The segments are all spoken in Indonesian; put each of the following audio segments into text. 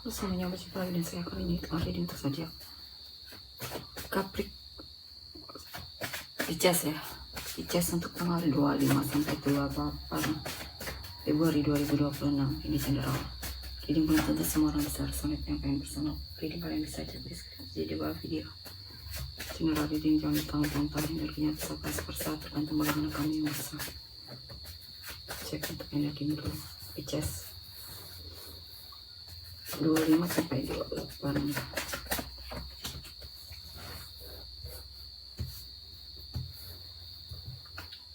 Semuanya berjumpa lagi dan saya kali ini reading untuk zodiak Kaprik Pisces ya. Pisces untuk tanggal 25 sampai 28 Februari 2026. Ini general. Reading belum tentu semua orang besar sonet yang pengen personal. Reading kalian bisa cek deskripsi di bawah video. General reading jangan ditanggung-tanggung energinya sampai sepersaat tergantung bagaimana kami yang besar. Cek untuk energinya dulu. Pisces 25 sampai 28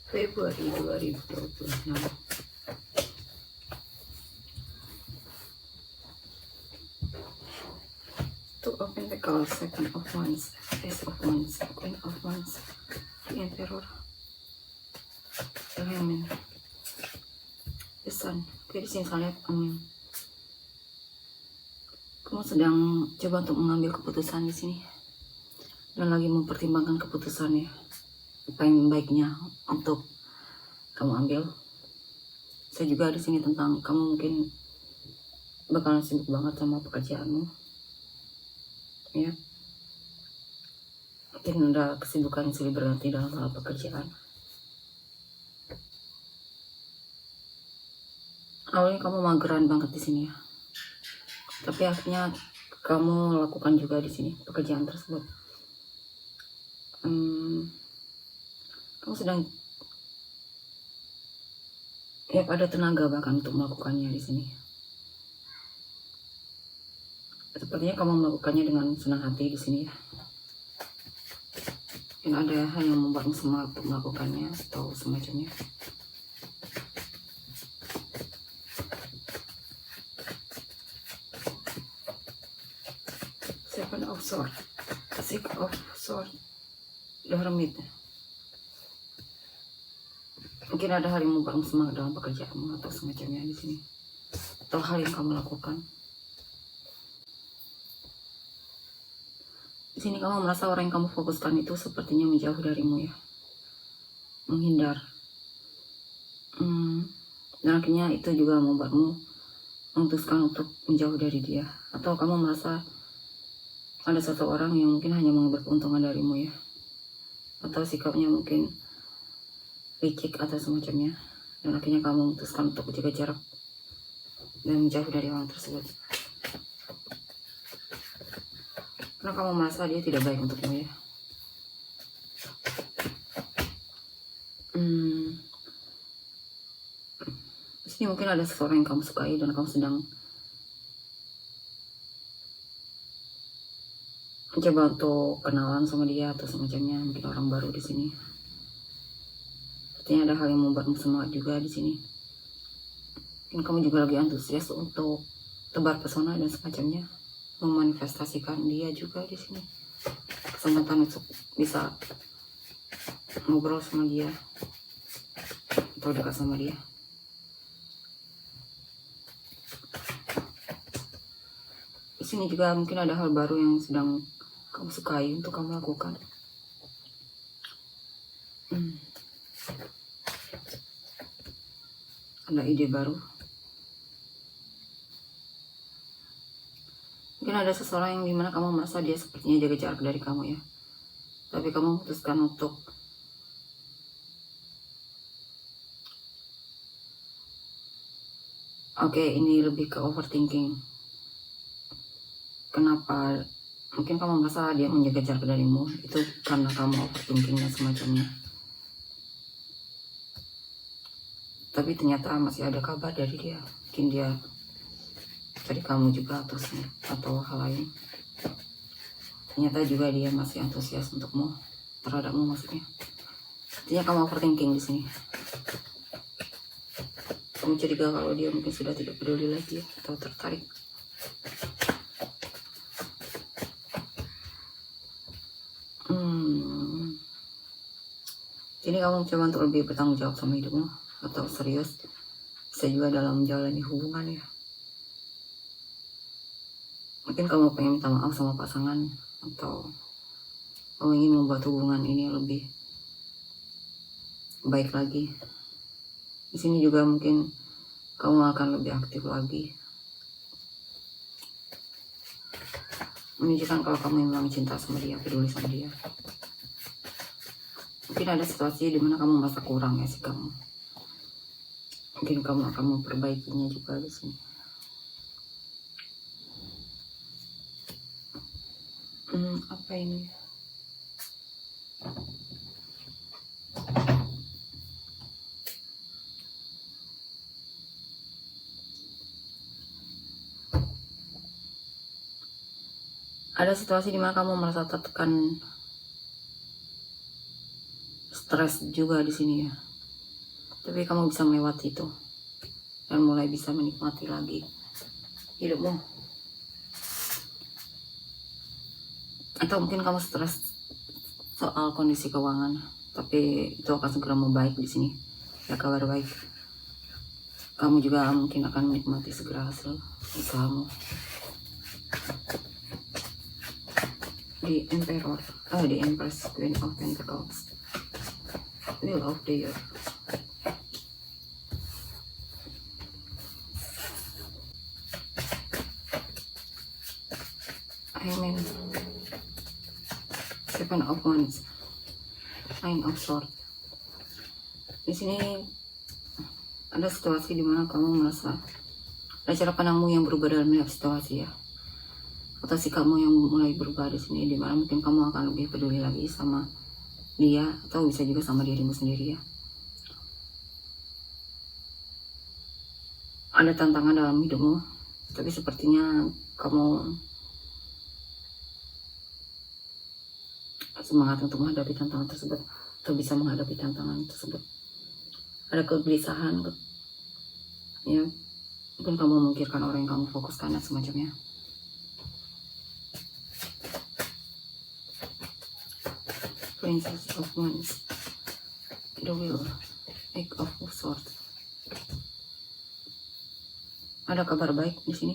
Februari 2026. Two of Pentacles, Second of Wands, Ace of Wands, Queen of Wands, The Emperor, The Hangman, The Sun. Oke, di sini saya lihat kamu sedang coba untuk mengambil keputusan di sini dan lagi mempertimbangkan keputusannya, apa yang baiknya untuk kamu ambil. Saya juga di sini tentang kamu mungkin bakalan sibuk banget sama pekerjaanmu, ya. Mungkin ada kesibukan silih berganti dalam hal pekerjaan. Awalnya kamu mageran banget di sini ya. Tapi akhirnya kamu lakukan juga di sini pekerjaan tersebut. Kamu sedang ya ada tenaga bahkan untuk melakukannya di sini. Sepertinya kamu melakukannya dengan senang hati di sini ya. Dan ada hal yang membuatmu semangat untuk melakukannya atau semacamnya. Seven of Swords, Six of Swords, The Hermit. Mungkin ada hal yang membuatmu semangat dalam pekerjaanmu atau semacamnya di sini, atau hal yang kamu lakukan. Di sini kamu merasa orang yang kamu fokuskan itu sepertinya menjauh darimu ya, menghindar. Dan akhirnya itu juga membuatmu memutuskan untuk menjauh dari dia, atau kamu merasa ada satu orang yang mungkin hanya mengambil keuntungan darimu ya, atau sikapnya mungkin licik atau semacamnya, dan akhirnya kamu memutuskan untuk menjaga jarak dan menjauh dari orang tersebut karena kamu merasa dia tidak baik untukmu ya. Di sini mungkin ada seseorang yang kamu sukai dan kamu sedang mencoba untuk kenalan sama dia atau semacamnya, mungkin orang baru di sini. Artinya ada hal yang membuatmu semangat juga di sini. Mungkin kamu juga lagi antusias untuk tebar pesona dan semacamnya, memanifestasikan dia juga di sini. Kesempatan untuk bisa ngobrol sama dia atau dekat sama dia. Di sini juga mungkin ada hal baru yang sedang kamu sukai untuk kamu lakukan. Ada ide baru. Mungkin ada seseorang yang dimana kamu merasa dia sepertinya jaga jarak dari kamu ya, tapi kamu memutuskan untuk ini lebih ke overthinking. Kenapa? Mungkin kamu merasa dia menjaga jarak darimu itu karena kamu overthinking dan semacamnya. Tapi ternyata masih ada kabar dari dia. Mungkin dia cari kamu juga atau hal lain. Ternyata juga dia masih antusias untukmu, terhadapmu maksudnya. Artinya kamu overthinking di sini. Kamu curiga kalau dia mungkin sudah tidak peduli lagi atau tertarik. Jadi kamu coba untuk lebih bertanggung jawab sama hidupmu atau serius, bisa juga dalam menjalani hubungan ya. Mungkin kamu pengen minta maaf sama pasangan atau kamu ingin membuat hubungan ini lebih baik lagi. Di sini juga mungkin kamu akan lebih aktif lagi menunjukkan kalau kamu memang cinta sama dia, peduli sama dia. Mungkin ada situasi dimana kamu merasa kurang ya sih kamu. Mungkin kamu akan memperbaikinya juga di sini. Apa ini? Ada situasi dimana kamu merasa tertekan, stres juga di sini ya. Tapi kamu bisa melewati itu dan mulai bisa menikmati lagi hidupmu. Atau mungkin kamu stres soal kondisi keuangan, tapi itu akan segera membaik di sini. Ya, kabar baik. Kamu juga mungkin akan menikmati segera hasil usahamu. The Emperor, the Empress, Queen of Pentacles, Wheel of the Year. Amen. Seven of Wands, Nine of Swords. Di sini ada situasi di mana kamu merasa ada cara pandangmu yang berubah dalam melihat situasi ya, atau sikapmu yang mulai berubah di sini, di mana mungkin kamu akan lebih peduli lagi sama dia, atau bisa juga sama dirimu sendiri ya. Ada tantangan dalam hidupmu, tapi sepertinya kamu semangat untuk menghadapi tantangan tersebut, atau bisa menghadapi tantangan tersebut. Ada kegelisahan ya, mungkin kamu memikirkan orang yang kamu fokuskan dan semacamnya. Princess of Wands, The Wheel, Eight of Swords. Ada kabar baik di sini.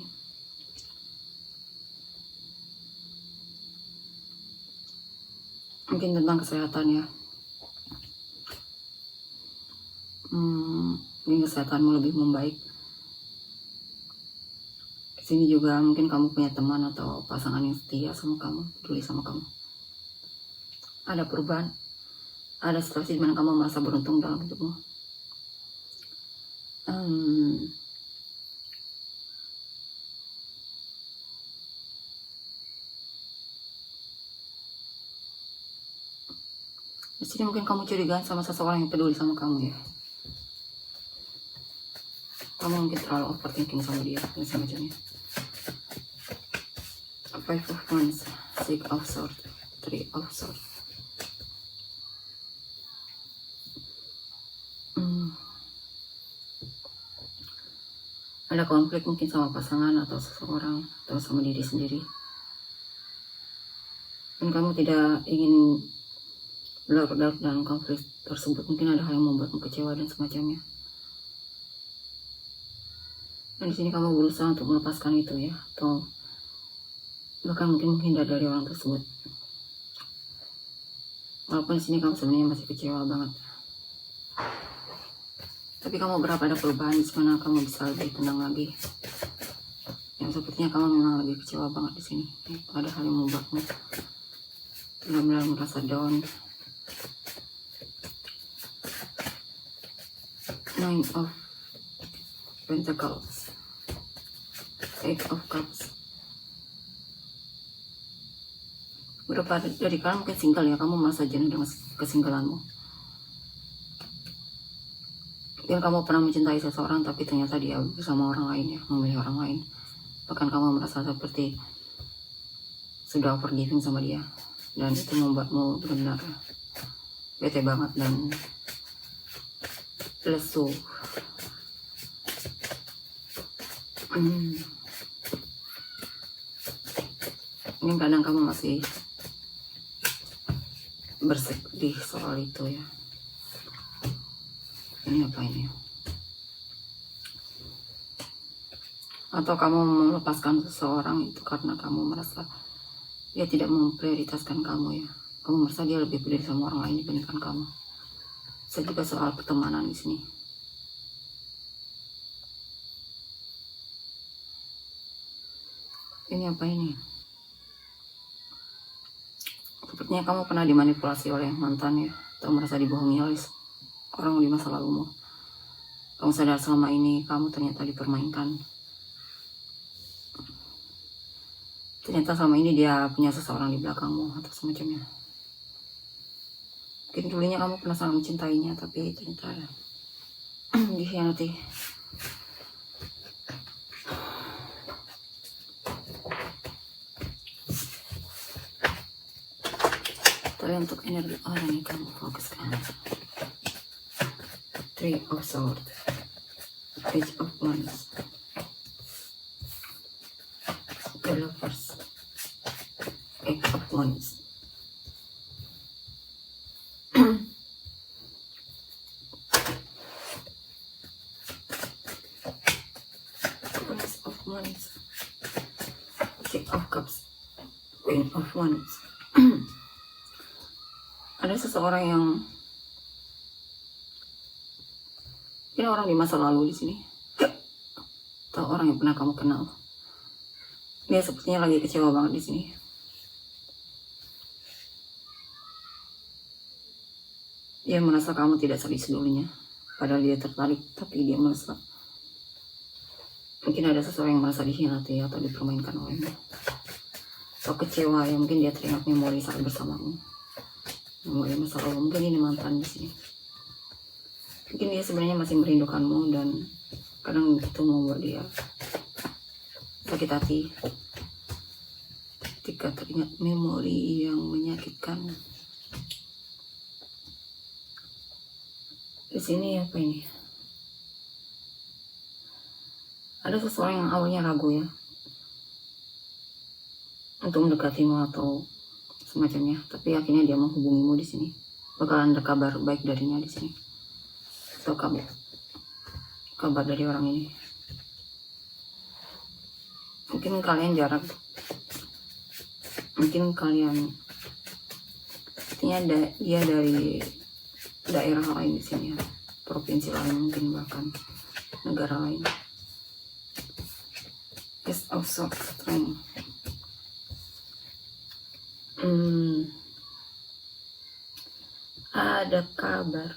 Mungkin tentang kesehatan ya. Mungkin kesehatanmu lebih membaik. Di sini juga mungkin kamu punya teman atau pasangan yang setia sama kamu, peduli sama kamu. Ada perubahan, ada situasi di mana kamu merasa beruntung dalam hidupmu. Di sini mungkin kamu curigaan sama seseorang yang peduli sama kamu ya. Kamu mungkin terlalu overthinking sama dia dan semacamnya. Five of Wands, Six of Swords, Three of Swords. Ada konflik mungkin sama pasangan atau seseorang atau sama diri sendiri. Dan kamu tidak ingin berlarut-larut dalam konflik tersebut. Mungkin ada hal yang membuatmu kecewa dan semacamnya. Dan di sini kamu berusaha untuk melepaskan itu ya, atau bahkan mungkin menghindar dari orang tersebut. Walaupun di sini kamu sebenarnya masih kecewa banget, tapi kamu berharap ada perubahan di mana kamu bisa lebih tenang lagi. Yang sepertinya kamu memang lebih kecewa banget di sini. Ada hal yang membuatmu benar-benar merasa down. Nine of Pentacles, Eight of Cups. Beberapa dari kalian mungkin single ya, kamu merasa jenuh dengan kesinggalanmu. Mungkin kamu pernah mencintai seseorang tapi ternyata dia bersama orang lain ya, memilih orang lain. Bahkan kamu merasa seperti sudah forgiving sama dia, dan itu membuatmu benar-benar bete banget dan lesu. Mungkin kadang kamu masih bersedih soal itu ya. Ini apa ini? Atau kamu melepaskan seseorang itu karena kamu merasa dia tidak memprioritaskan kamu ya. Kamu merasa dia lebih peduli sama orang lain dibandingkan kamu. Bisa juga soal pertemanan di sini. Ini apa ini? Sepertinya kamu pernah dimanipulasi oleh mantan ya, atau merasa dibohongi oleh orang di masa lalumu. Kamu sadar selama ini kamu ternyata dipermainkan. Ternyata selama ini dia punya seseorang di belakangmu atau semacamnya. Mungkin dulunya kamu pernah sangat mencintainya, tapi ternyata dikhianati. Tapi untuk energi orang yang kamu fokuskan. Three of Swords, Page of Wands, The Lovers, Eight of Wands. Prince of Wands, Six of Cups, Queen of Wands. Ada seseorang yang ini orang di masa lalu di sini, atau orang yang pernah kamu kenal. Dia sepertinya lagi kecewa banget di sini. Dia merasa kamu tidak serius dulunya, padahal dia tertarik, tapi dia merasa mungkin ada seseorang yang merasa dikhianati atau dipermainkan olehmu, atau kecewa ya, mungkin dia teringat memori saat bersamamu, memori masa lalu. Mungkin ini mantan di sini. Mungkin dia sebenarnya masih merindukanmu, dan kadang itu membuat dia sakit hati ketika teringat memori yang menyakitkan. Di sini apa ini? Ada seseorang yang awalnya ragu ya untuk mendekatimu atau semacamnya, tapi akhirnya dia menghubungimu di sini. Bakalan ada kabar baik darinya di sini. Atau kabar dari orang ini. Mungkin kalian jarak, mungkin kalian artinya dia dari daerah lain di sini ya, provinsi lain, mungkin bahkan negara lain. Ace of Swords, Strength. Ada kabar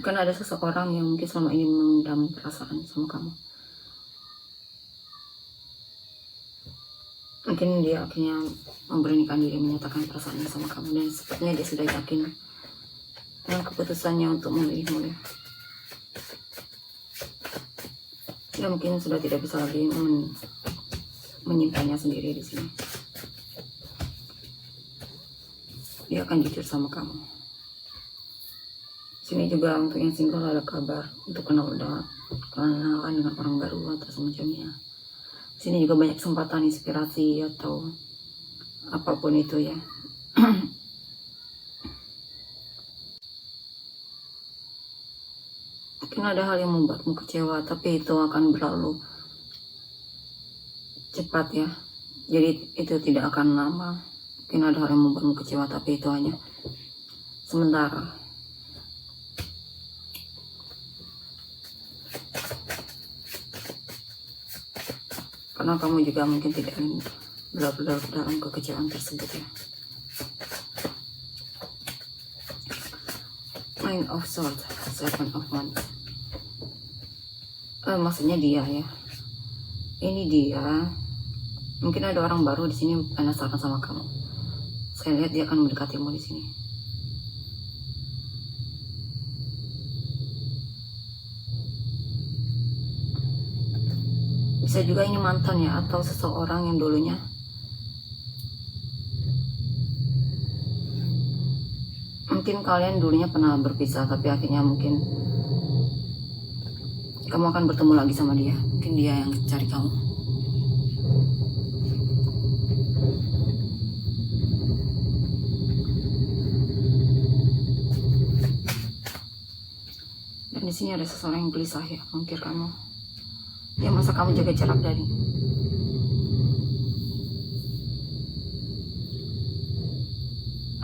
akan ada seseorang yang mungkin selama ini memendam perasaan sama kamu. Mungkin dia akhirnya memberanikan diri menyatakan perasaannya sama kamu, dan sepertinya dia sudah yakin dengan keputusannya untuk memilihmu ya. Dia mungkin sudah tidak bisa lagi menyimpannya sendiri di sini. Dia akan jujur sama kamu. Sini juga untuk yang single ada kabar untuk kenalan dengan orang baru atau semacamnya. Sini juga banyak kesempatan inspirasi atau apapun itu ya. Mungkin ada hal yang membuatmu kecewa, tapi itu akan berlalu cepat ya. Jadi itu tidak akan lama. Mungkin ada hal yang membuatmu kecewa, tapi itu hanya sementara. Karena kamu juga mungkin tidak ingin berlarut dalam kekecewaan tersebut ya. Nine of Swords, Seven of Wands. Maksudnya dia ya. Ini dia. Mungkin ada orang baru di sini penasaran sama kamu. Saya lihat dia akan mendekatimu di sini. Bisa juga ini mantan ya, atau seseorang yang dulunya mungkin kalian dulunya pernah berpisah, tapi akhirnya mungkin kamu akan bertemu lagi sama dia. Mungkin dia yang cari kamu. Dan di sini ada seseorang yang gelisah ya, mengukir kamu. Dia masa kamu jaga jarak dari.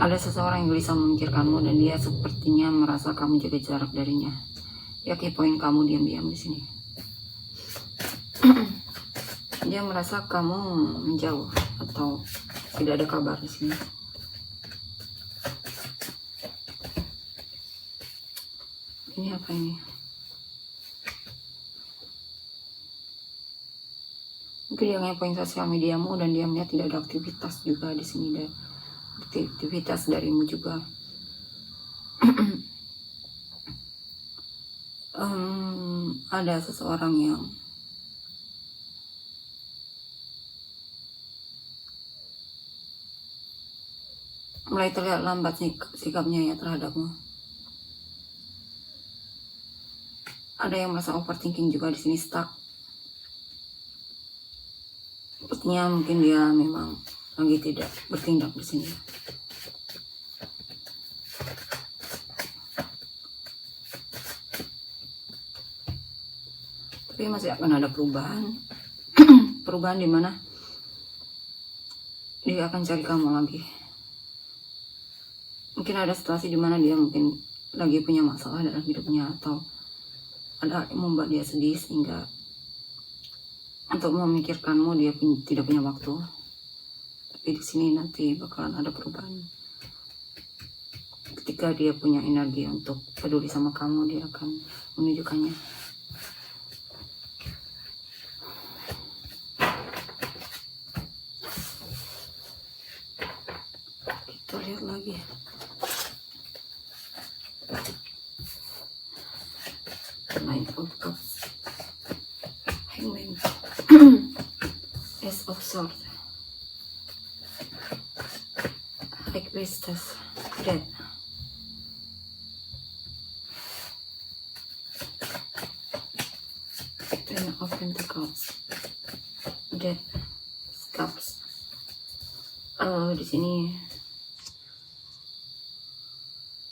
Ada seseorang yang gelisah memikirkanmu, dan dia sepertinya merasa kamu jaga jarak darinya. Dia kepoin kamu diam-diam di sini. Dia merasa kamu menjauh atau tidak ada kabar di sini. Ini apa ini? Mungkin dia ngepoin sosial mediamu dan dia melihat tidak ada aktivitas juga di sini, dan aktivitas darimu juga. Ada seseorang yang mulai terlihat lambat sikapnya ya terhadapmu. Ada yang merasa overthinking juga di sini, stuck. Sepertinya mungkin dia memang lagi tidak bertindak di sini. Tapi masih akan ada perubahan. Perubahan di mana dia akan cari kamu lagi. Mungkin ada situasi di mana dia mungkin lagi punya masalah dalam hidupnya, atau ada yang membuat dia sedih sehingga untuk memikirkanmu dia tidak punya waktu. Tapi di sini nanti bakalan ada perubahan. Ketika dia punya energi untuk peduli sama kamu, dia akan menunjukkannya. Kita lihat lagi. Nine of Cups, Hangman, Ace of Swords, High Priestess, Death, Ten of Pentacles, Death, Cups. Di sini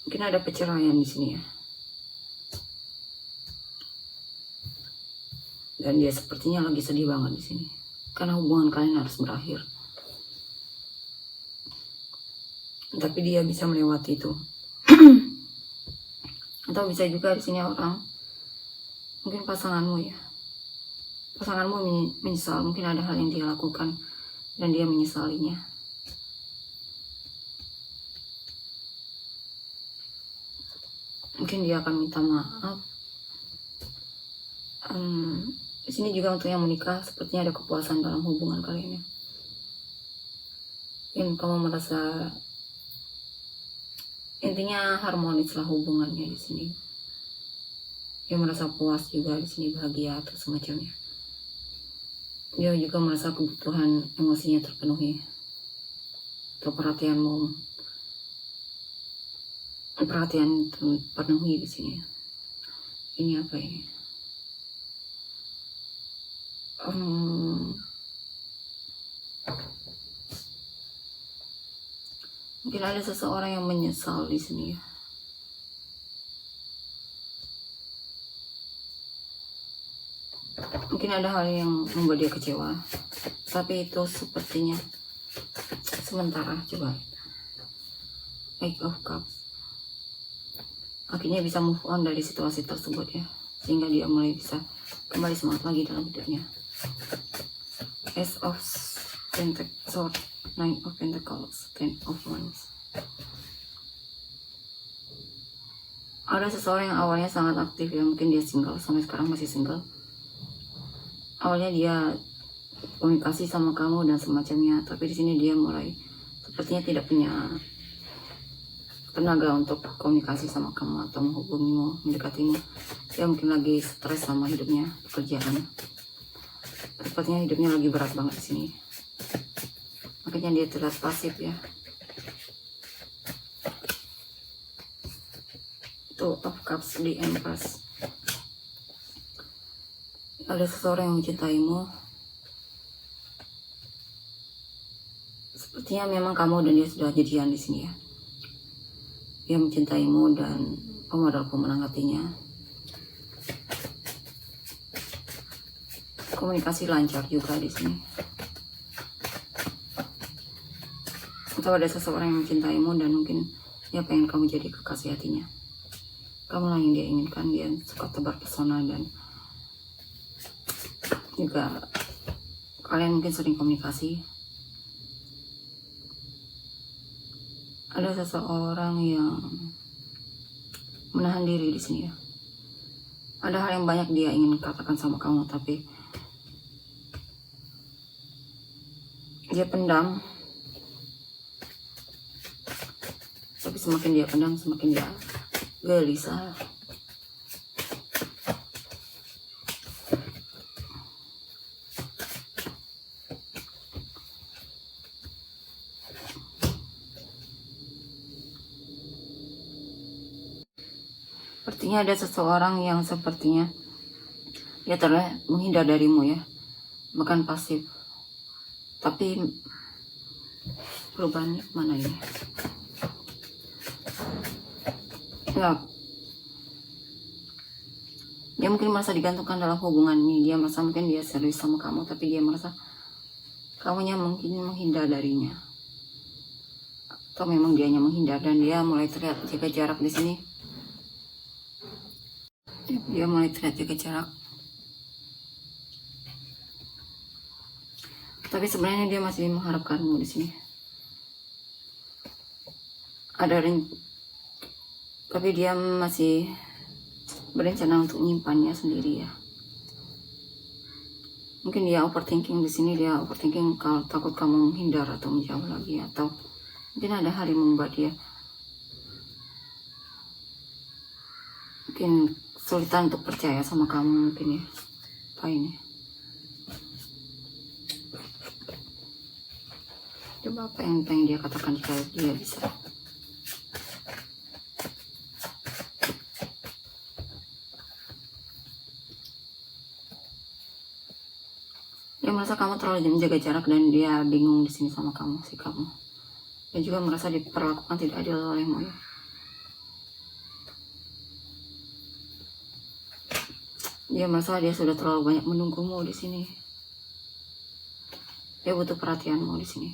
mungkin ada perceraian di sini ya. Dan dia sepertinya lagi sedih banget di sini karena hubungan kalian harus berakhir. Tapi dia bisa melewati itu. Atau bisa juga di sini orang, mungkin pasanganmu ya. Pasanganmu menyesal, mungkin ada hal yang dia lakukan dan dia menyesalinya. Mungkin dia akan minta maaf. Di sini juga untuk yang menikah, sepertinya ada kepuasan dalam hubungan kalian ya. Mungkin kamu merasa intinya harmonis lah hubungannya di sini. Dia merasa puas juga di sini, bahagia atau semacamnya. Dia juga merasa kebutuhan emosinya terpenuhi, atau perhatian terpenuhi di sini. Ini apa ini? Mungkin ada seseorang yang menyesal di sini ya. Mungkin ada hal yang membuat dia kecewa, tapi itu sepertinya sementara. Coba Eight of Cups, akhirnya bisa move on dari situasi tersebut ya, sehingga dia mulai bisa kembali semangat lagi dalam hidupnya. Ace of Pentacles, Nine of Pentacles, Ten of Wands. Ada seseorang yang awalnya sangat aktif ya, mungkin dia single, sampai sekarang masih single. Awalnya dia komunikasi sama kamu dan semacamnya, tapi di sini dia mulai sepertinya tidak punya tenaga untuk komunikasi sama kamu atau menghubungimu, mendekatimu. Dia mungkin lagi stres sama hidupnya, pekerjaan. Sepertinya hidupnya lagi berat banget di sini. Makanya dia terlihat pasif ya. Two of Cups, di Empress. Ada seseorang yang mencintaimu. Sepertinya memang kamu dan dia sudah jadian di sini ya. Dia mencintaimu dan kamu adalah pemenang hatinya. Komunikasi lancar juga di sini. Atau ada seseorang yang mencintaimu dan mungkin dia pengen kamu jadi kekasih hatinya. Kamu lah yang dia inginkan, dia suka tebar pesona, dan juga kalian mungkin sering komunikasi. ada seseorang yang menahan diri di sini ya. Ada hal yang banyak dia ingin katakan sama kamu, tapi dia pendam. Tapi semakin dia pendam, semakin dia gelisah. Sepertinya ada seseorang yang sepertinya dia terlihat menghindar darimu ya, bahkan pasif. Tapi perubahannya mana ini? Enggak. Dia mungkin merasa digantungkan dalam hubungan ini. Dia merasa mungkin dia serius sama kamu, tapi dia merasa kamunya mungkin menghindar darinya. Atau memang dianya menghindar dan dia mulai terlihat jaga jarak di sini. Dia mulai terlihat jaga jarak. Tapi sebenarnya dia masih mengharapkanmu di sini. Tapi dia masih berencana untuk menyimpannya sendiri ya. Mungkin dia overthinking di sini. Dia overthinking kalau takut kamu menghindar atau menjauh lagi, atau mungkin ada hal yang membuat dia mungkin kesulitan untuk percaya sama kamu mungkin ya. Apa ini? Coba apa yang pengen dia katakan jika dia bisa. Dia merasa kamu terlalu menjaga jarak dan dia bingung di sini sama kamu, sikapmu. Dan juga merasa diperlakukan tidak adil olehmu ya. Dia merasa dia sudah terlalu banyak menunggumu di sini. Dia butuh perhatianmu di sini.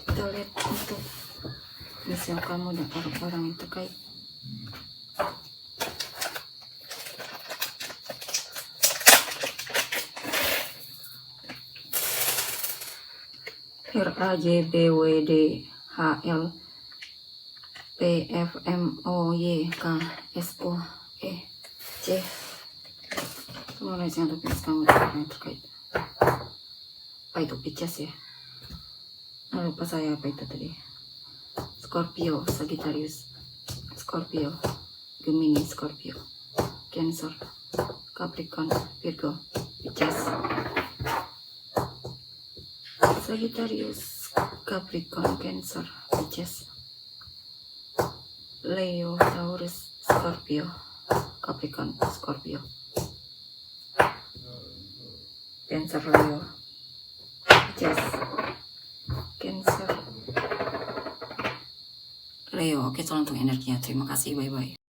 Kita lihat untuk misi kamu dan orang-orang yang terkait. RAJBWD HL PFMOYKSOEC. Mulai dengan topik kamu yang terkait. Apa itu Pisces ya? Lupa saya apa itu tadi. Scorpio, Sagittarius, Scorpio, Gemini, Scorpio, Cancer, Capricorn, Virgo, Pisces, Sagittarius, Capricorn, Cancer, Pisces, Leo, Taurus, Scorpio, Capricorn, Scorpio, Cancer, Leo, Pisces, Cancer, Leo. Oke, tolong untuk energinya. Terima kasih, bye-bye.